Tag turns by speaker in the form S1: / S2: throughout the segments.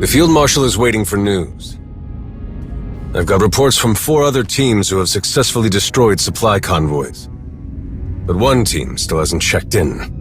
S1: The Field Marshal is waiting for news. I've got reports from 4 other teams who have successfully destroyed supply convoys. But one team still hasn't checked in.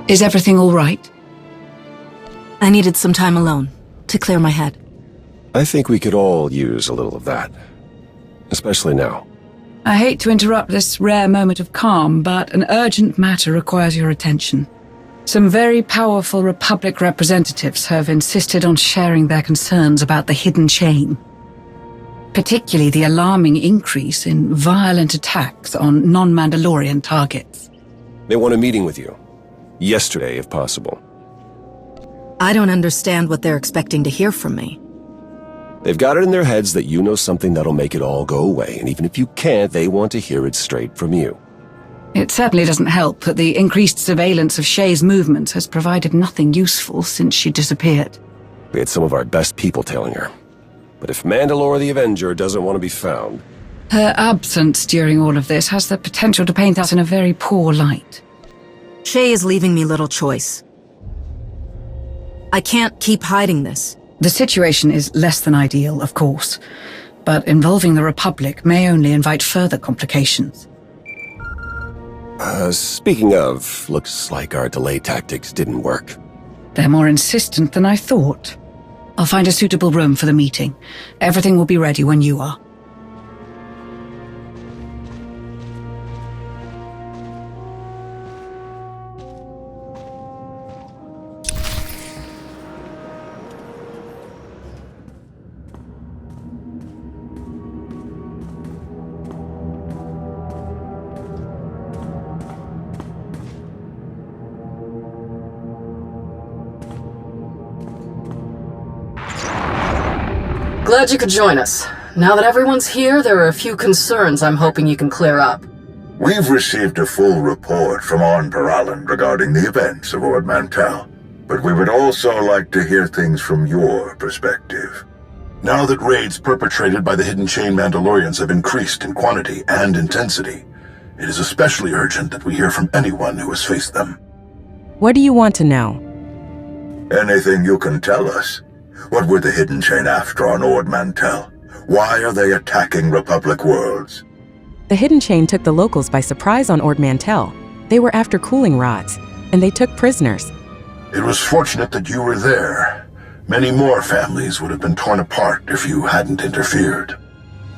S2: Is everything all right?
S3: I needed some time alone to clear my head.
S4: I think we could all use a little of that. Especially now.
S2: I hate to interrupt this rare moment of calm, but an urgent matter requires your attention. Some very powerful Republic representatives have insisted on sharing their concerns about the hidden chain. Particularly the alarming increase in violent attacks on non-Mandalorian targets.
S4: They want a meeting with you. Yesterday, if possible.
S3: I don't understand what they're expecting to hear from me.
S4: They've got it in their heads that you know something that'll make it all go away, and even if you can't, they want to hear it straight from you.
S2: It certainly doesn't help that the increased surveillance of Shay's movements has provided nothing useful since she disappeared.
S4: We had some of our best people tailing her. But if Mandalore the Avenger doesn't want to be found...
S2: Her absence during all of this has the potential to paint us in a very poor light.
S3: Shay is leaving me little choice. I can't keep hiding this.
S2: The situation is less than ideal, of course, but involving the Republic may only invite further complications.
S4: Speaking of, looks like our delay tactics didn't work.
S2: They're more insistent than I thought. I'll find a suitable room for the meeting. Everything will be ready when you are.
S5: Glad you could join us. Now that everyone's here, there are a few concerns I'm hoping you can clear up.
S6: We've received a full report from On Paralan regarding the events of Ord Mantell, but we would also like to hear things from your perspective.
S7: Now that raids perpetrated by the Hidden Chain Mandalorians have increased in quantity and intensity, it is especially urgent that we hear from anyone who has faced them.
S8: What do you want to know?
S6: Anything you can tell us. What were the Hidden Chain after on Ord Mantell? Why are they attacking Republic worlds?
S8: The Hidden Chain took the locals by surprise on Ord Mantell. They were after cooling rods, and they took prisoners.
S7: It was fortunate that you were there. Many more families would have been torn apart if you hadn't interfered.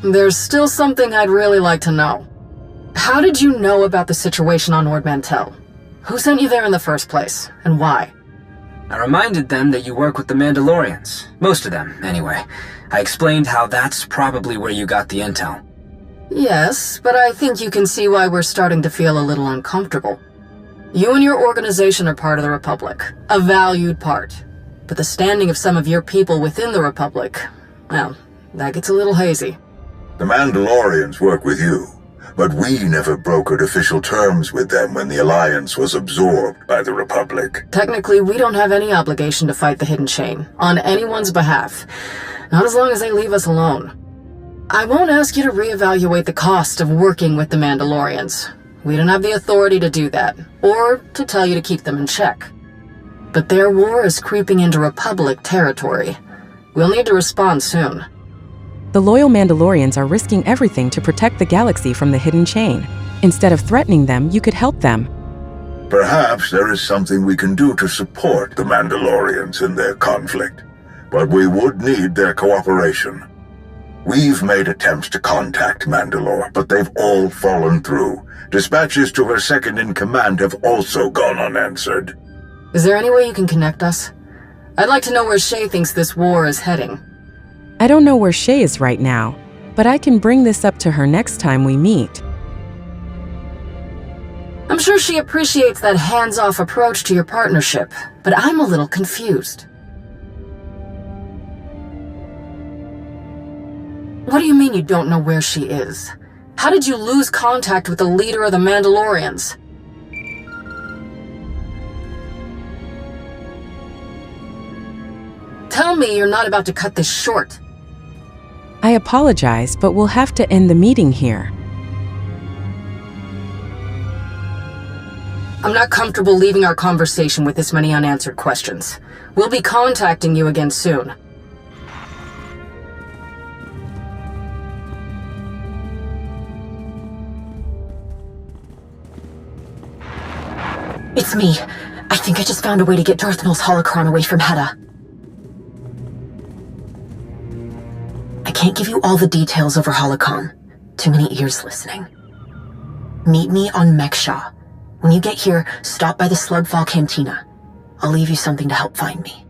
S5: There's still something I'd really like to know. How did you know about the situation on Ord Mantell? Who sent you there in the first place, and why?
S9: I reminded them that you work with the Mandalorians. Most of them, anyway. I explained how that's probably where you got the intel.
S5: Yes, but I think you can see why we're starting to feel a little uncomfortable. You and your organization are part of the Republic, a valued part. But the standing of some of your people within the Republic, well, that gets a little hazy.
S6: The Mandalorians work with you, but we never brokered official terms with them when the Alliance was absorbed by the Republic.
S5: Technically, we don't have any obligation to fight the Hidden Chain, on anyone's behalf. Not as long as they leave us alone. I won't ask you to reevaluate the cost of working with the Mandalorians. We don't have the authority to do that, or to tell you to keep them in check. But their war is creeping into Republic territory. We'll need to respond soon.
S8: The loyal Mandalorians are risking everything to protect the galaxy from the Hidden Chain. Instead of threatening them, you could help them.
S6: Perhaps there is something we can do to support the Mandalorians in their conflict, but we would need their cooperation. We've made attempts to contact Mandalore, but they've all fallen through. Dispatches to her second-in-command have also gone unanswered.
S5: Is there any way you can connect us? I'd like to know where Shay thinks this war is heading.
S8: I don't know where Shay is right now, but I can bring this up to her next time we meet.
S5: I'm sure she appreciates that hands-off approach to your partnership, but I'm a little confused. What do you mean you don't know where she is? How did you lose contact with the leader of the Mandalorians? Tell me you're not about to cut this short.
S8: I apologize, but we'll have to end the meeting here.
S5: I'm not comfortable leaving our conversation with this many unanswered questions. We'll be contacting you again soon.
S10: It's me. I think I just found a way to get Darth Maul's holocron away from Hutta. I can't give you all the details over Holocon. Too many ears listening. Meet me on Mek-Sha. When you get here, stop by the Slugfall Cantina. I'll leave you something to help find me.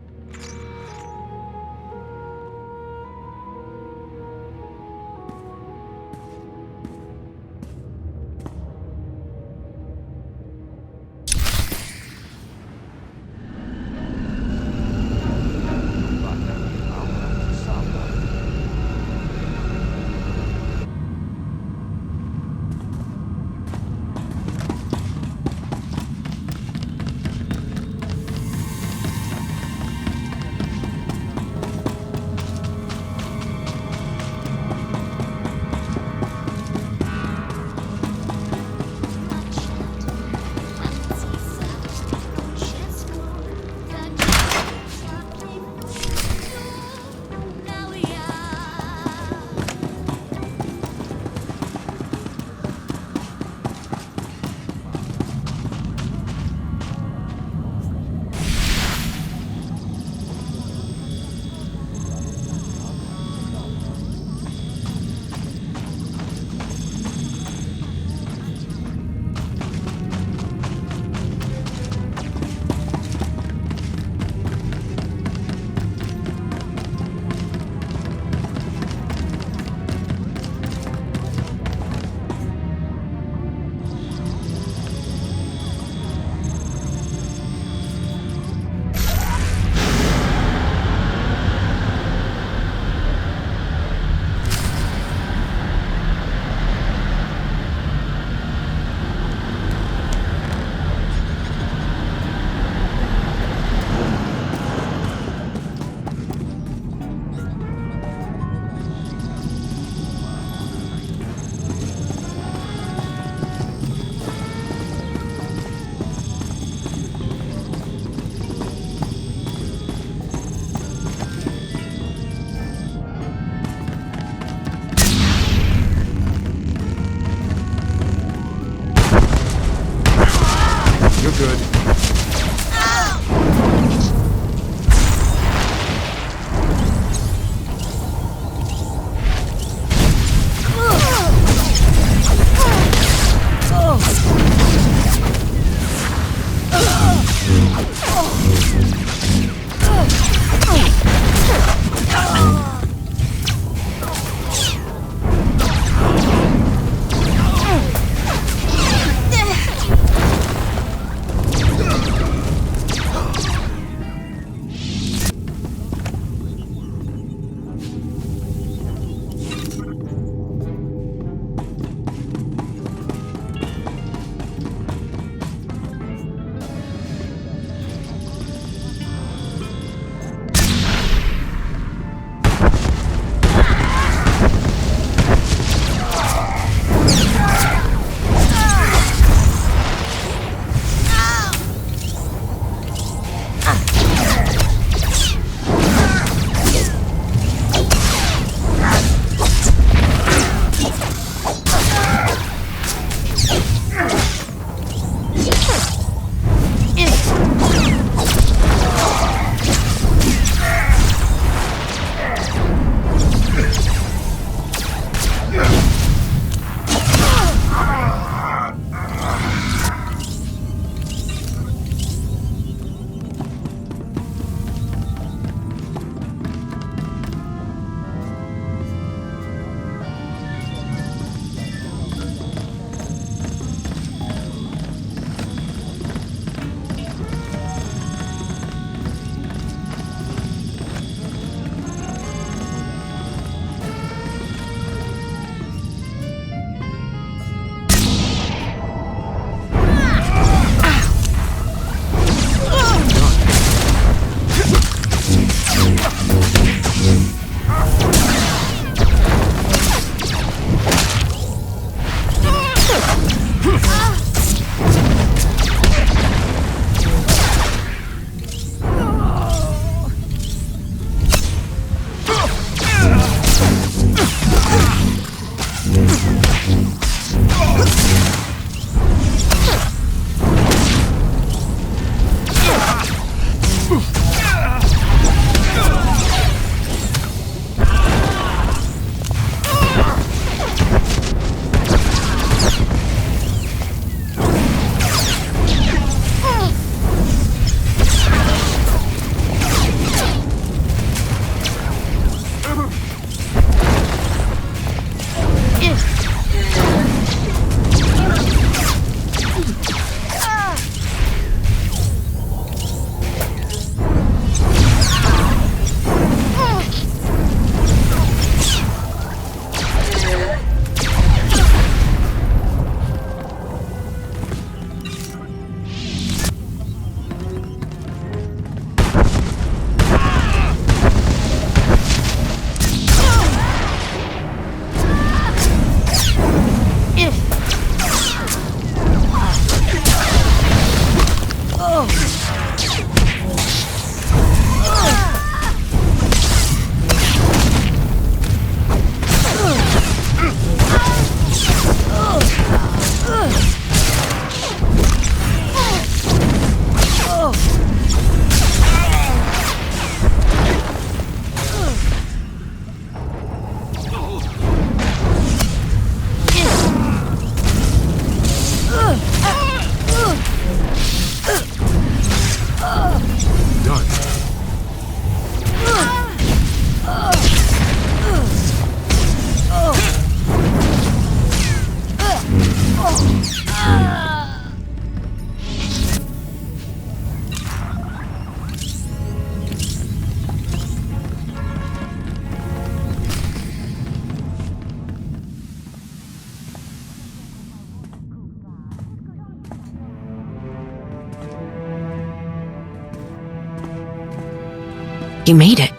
S10: You made it.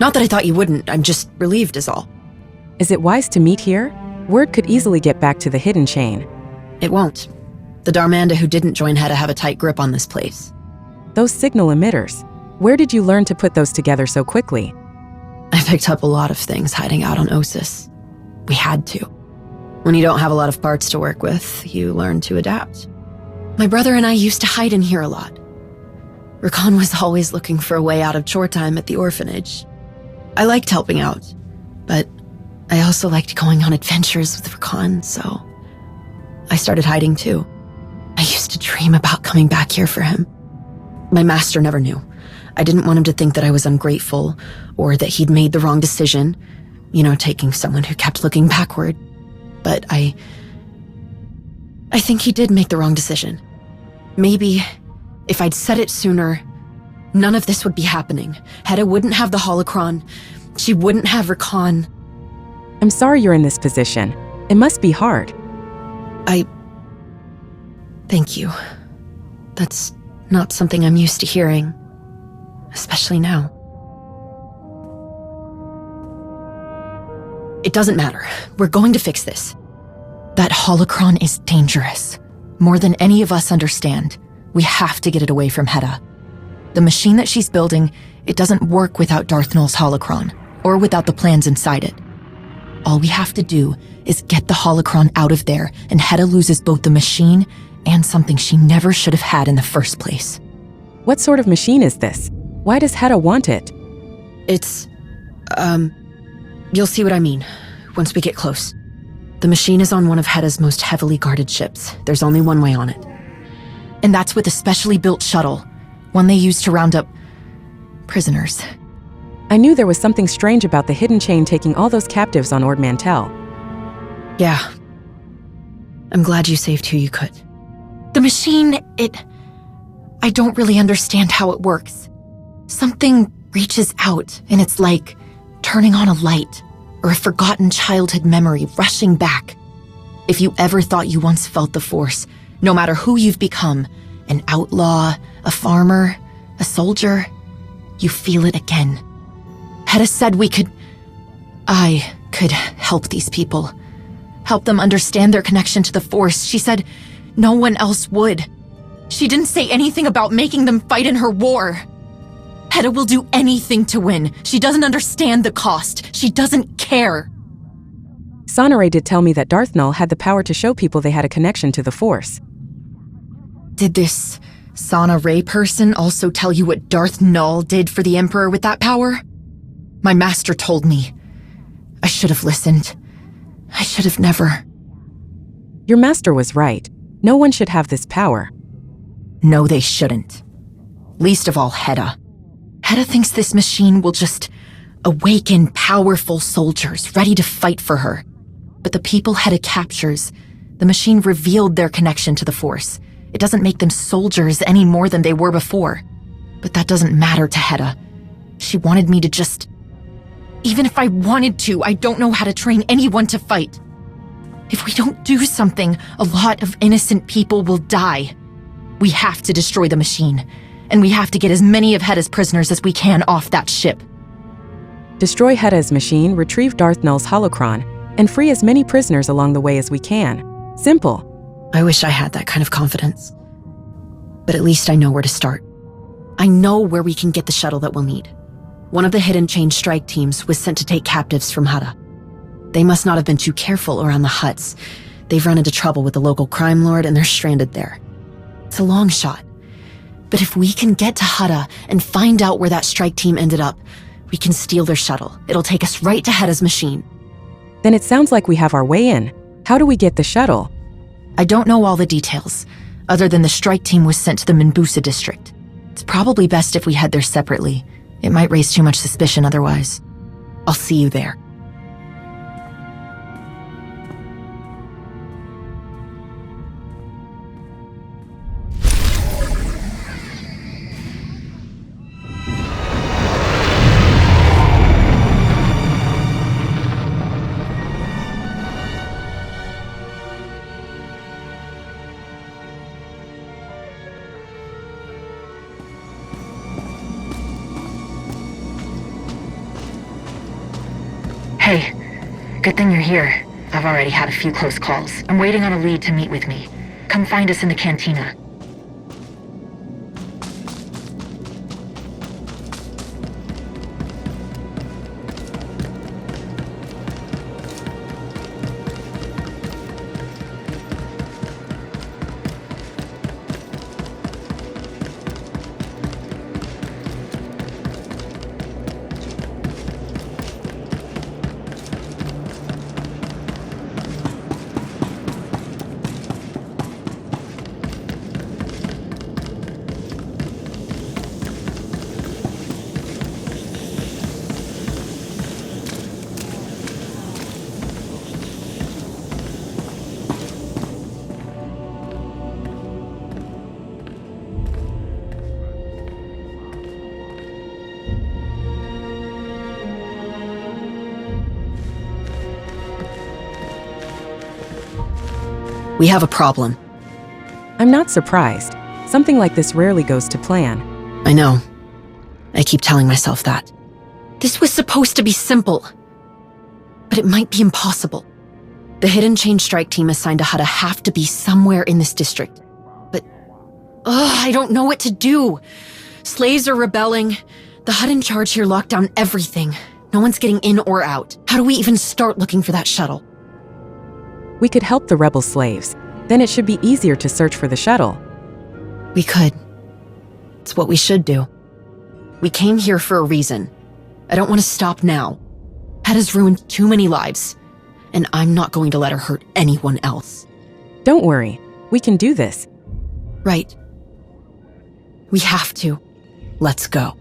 S10: Not that I thought you wouldn't, I'm just relieved is all.
S8: Is it wise to meet here? Word could easily get back to the hidden chain.
S10: It won't. The Darmanda who didn't join Hutta have a tight grip on this place.
S8: Those signal emitters. Where did you learn to put those together so quickly?
S10: I picked up a lot of things hiding out on Ossus. We had to. When you don't have a lot of parts to work with, you learn to adapt. My brother and I used to hide in here a lot. Arcann was always looking for a way out of chore time at the orphanage. I liked helping out, but I also liked going on adventures with Arcann, so I started hiding too. I used to dream about coming back here for him. My master never knew. I didn't want him to think that I was ungrateful or that he'd made the wrong decision, taking someone who kept looking backward. But I think he did make the wrong decision. Maybe if I'd said it sooner, none of this would be happening. Hutta wouldn't have the holocron. She wouldn't have Arcann.
S8: I'm sorry you're in this position. It must be hard.
S10: Thank you. That's not something I'm used to hearing. Especially now. It doesn't matter. We're going to fix this. That holocron is dangerous. More than any of us understand. We have to get it away from Hutta. The machine that she's building, it doesn't work without Darth Nul's holocron, or without the plans inside it. All we have to do is get the holocron out of there, and Hutta loses both the machine and something she never should have had in the first place.
S8: What sort of machine is this? Why does Hutta want it?
S10: It's, you'll see what I mean once we get close. The machine is on one of Hutta's most heavily guarded ships. There's only one way on it. And that's with a specially built shuttle, one they use to round up prisoners.
S8: I knew there was something strange about the hidden chain taking all those captives on Ord Mantell.
S10: Yeah. I'm glad you saved who you could. The machine, I don't really understand how it works. Something reaches out, and it's like turning on a light, or a forgotten childhood memory rushing back. If you ever thought you once felt the Force, no matter who you've become, an outlaw, a farmer, a soldier, you feel it again. Hutta said I could help these people. Help them understand their connection to the Force. She said no one else would. She didn't say anything about making them fight in her war. Hutta will do anything to win. She doesn't understand the cost. She doesn't care.
S8: Sonore did tell me that Darth Nul had the power to show people they had a connection to the Force.
S10: Did this Sonore person also tell you what Darth Nul did for the Emperor with that power? My master told me. I should have listened. I should have never.
S8: Your master was right. No one should have this power.
S10: No, they shouldn't. Least of all Hutta. Hutta thinks this machine will just awaken powerful soldiers ready to fight for her. But the people Hutta captures, the machine revealed their connection to the Force. It doesn't make them soldiers any more than they were before. But that doesn't matter to Hutta. She wanted me to just... Even if I wanted to, I don't know how to train anyone to fight. If we don't do something, a lot of innocent people will die. We have to destroy the machine, and we have to get as many of Hutta's prisoners as we can off that ship.
S8: Destroy Hutta's machine, retrieve Darth Nul's holocron, and free as many prisoners along the way as we can. Simple.
S10: I wish I had that kind of confidence. But at least I know where to start. I know where we can get the shuttle that we'll need. One of the hidden chain strike teams was sent to take captives from Hutta. They must not have been too careful around the huts. They've run into trouble with the local crime lord and they're stranded there. It's a long shot. But if we can get to Hutta and find out where that strike team ended up, we can steal their shuttle. It'll take us right to Hutta's machine.
S8: Then it sounds like we have our way in. How do we get the shuttle?
S10: I don't know all the details, other than the strike team was sent to the Minboosa district. It's probably best if we head there separately. It might raise too much suspicion otherwise. I'll see you there. Hey, good thing you're here. I've already had a few close calls. I'm waiting on a lead to meet with me. Come find us in the Cantina.
S3: We have a problem.
S8: I'm not surprised. Something like this rarely goes to plan.
S3: I know. I keep telling myself that. This was supposed to be simple. But it might be impossible. The Hidden Chain strike team assigned to Hutta have to be somewhere in this district. But, I don't know what to do. Slaves are rebelling. The Hut in charge here locked down everything. No one's getting in or out. How do we even start looking for that shuttle?
S8: We could help the rebel slaves. Then it should be easier to search for the shuttle.
S3: We could. It's what we should do. We came here for a reason. I don't want to stop now. Hutta's ruined too many lives, and I'm not going to let her hurt anyone else.
S8: Don't worry. We can do this.
S3: Right. We have to. Let's go.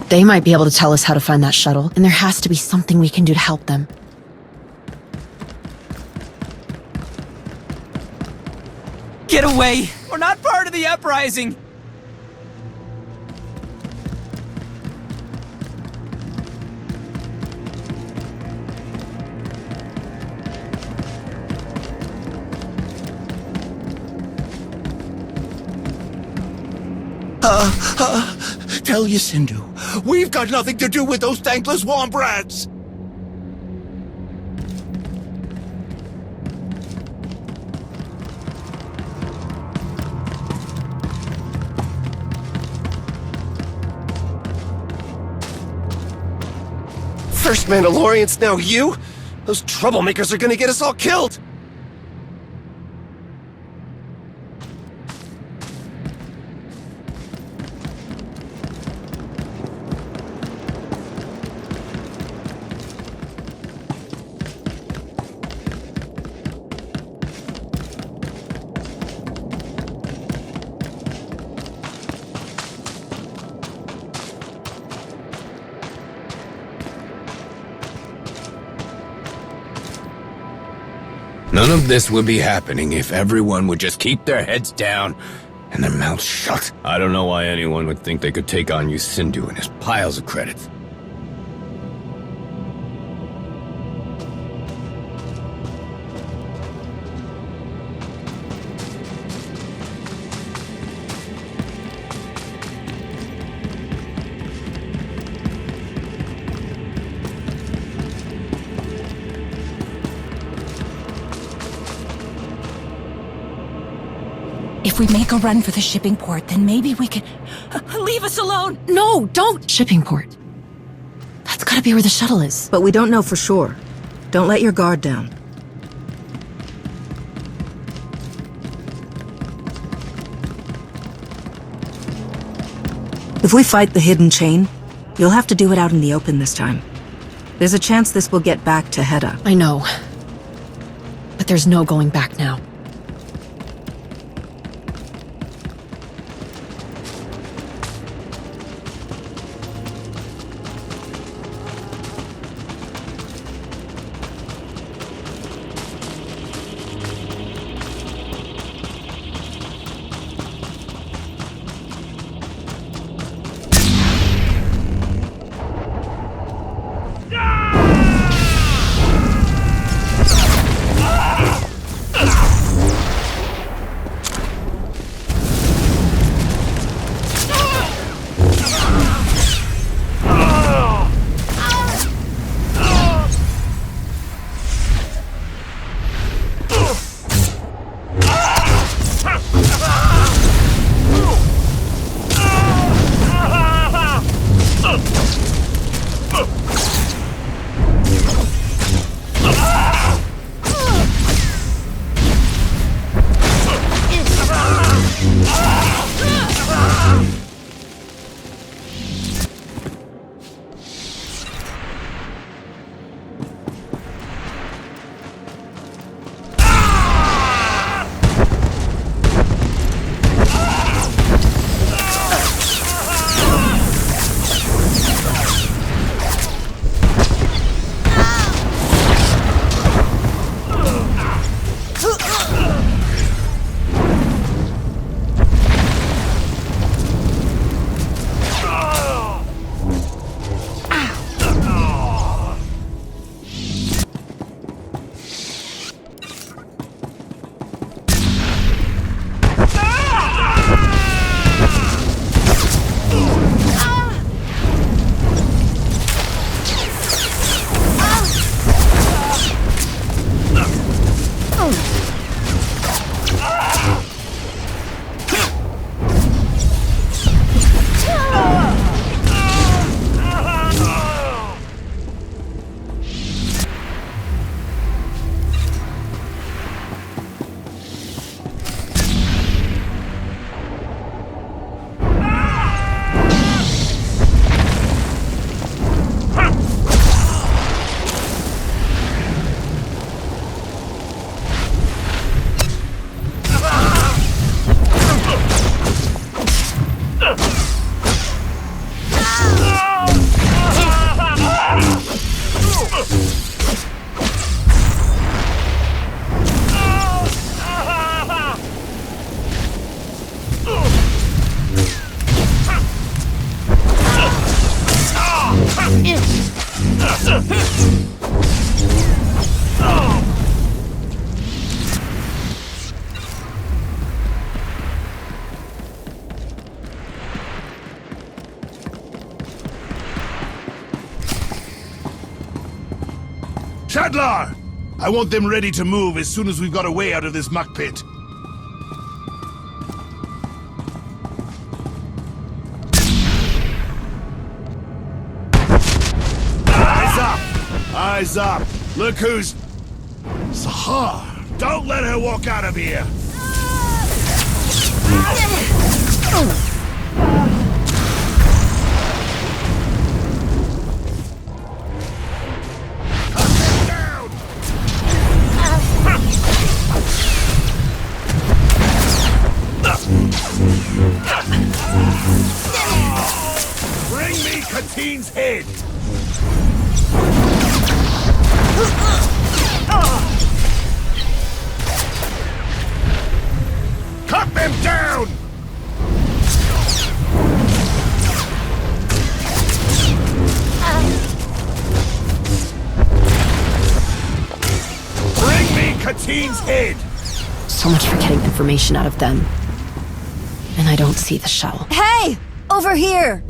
S3: They might be able to tell us how to find that shuttle, and there has to be something we can do to help them.
S11: Get away! We're not part of the uprising!
S12: Tell Yacindu, we've got nothing to do with those thankless wombrats!
S4: First Mandalorians, now you? Those troublemakers are gonna get us all killed!
S12: None of this would be happening if everyone would just keep their heads down and their mouths shut. I don't know why anyone would think they could take on Yacindu and his piles of credits.
S13: If we make a run for the shipping port, then maybe we can... Leave us alone!
S3: No, don't! Shipping port. That's gotta be where the shuttle is.
S14: But we don't know for sure. Don't let your guard down. If we fight the hidden chain, you'll have to do it out in the open this time. There's a chance this will get back to Hutta.
S3: I know. But there's no going back now.
S15: Shadlar! I want them ready to move as soon as we've got a way out of this muck pit. Eyes up! Eyes up! Look who's... Sahar! Don't let her walk out of here! Bring me Katine's head! Cut them down! Bring me Katine's head!
S3: So much for getting information out of them. And I don't see the shuttle.
S16: Hey! Over here!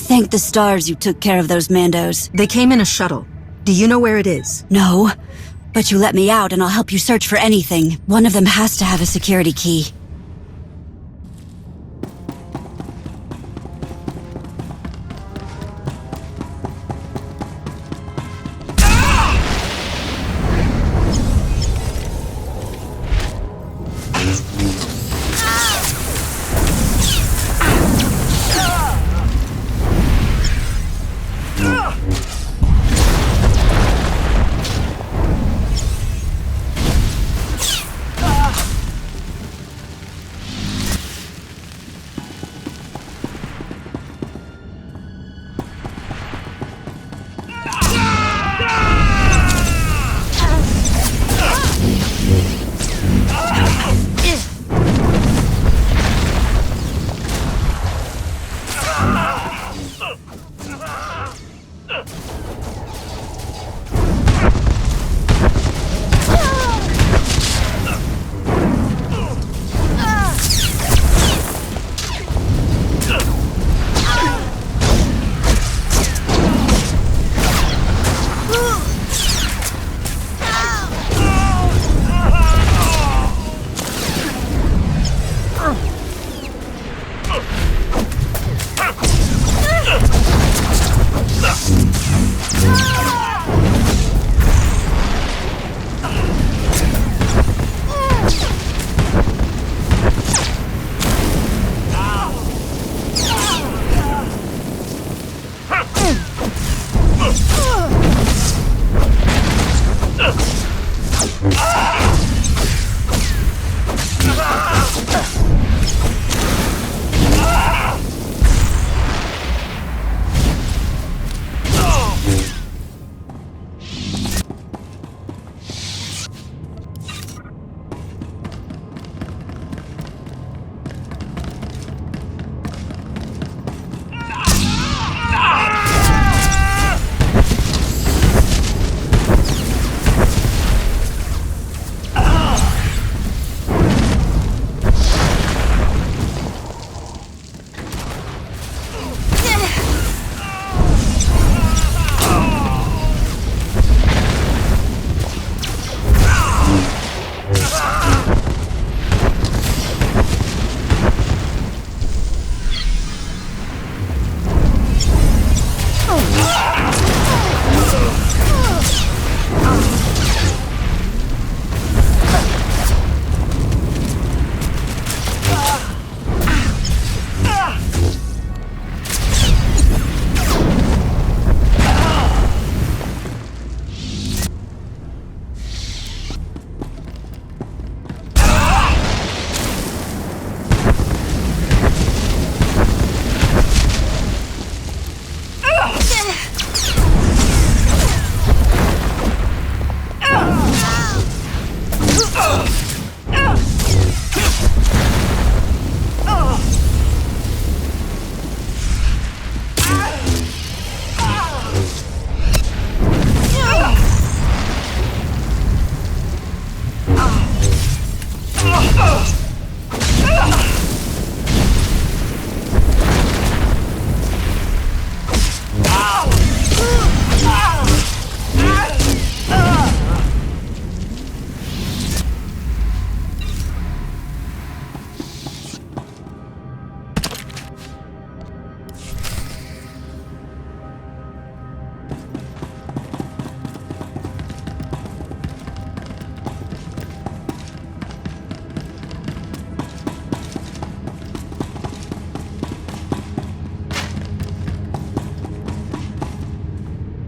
S16: Thank the stars you took care of those Mandos.
S14: They came in a shuttle. Do you know where it is?
S16: No, but you let me out and I'll help you search for anything. One of them has to have a security key.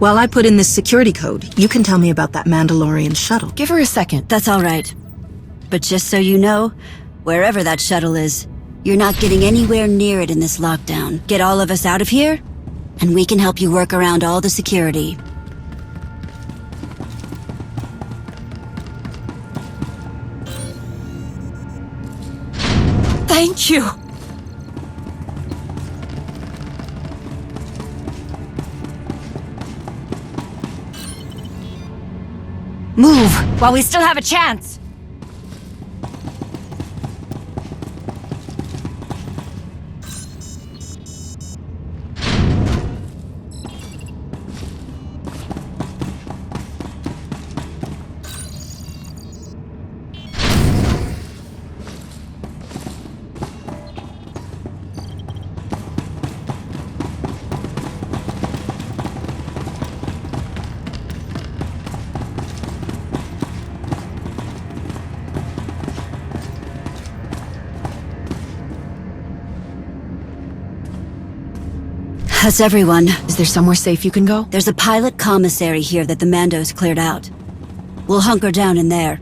S14: While I put in this security code, you can tell me about that Mandalorian shuttle.
S3: Give her a second.
S16: That's all right. But just so you know, wherever that shuttle is, you're not getting anywhere near it in this lockdown. Get all of us out of here, and we can help you work around all the security.
S13: Thank you.
S16: Move, while we still have a chance! That's everyone.
S3: Is there somewhere safe you can go?
S16: There's a Pilot Commissary here that the Mandos cleared out. We'll hunker down in there.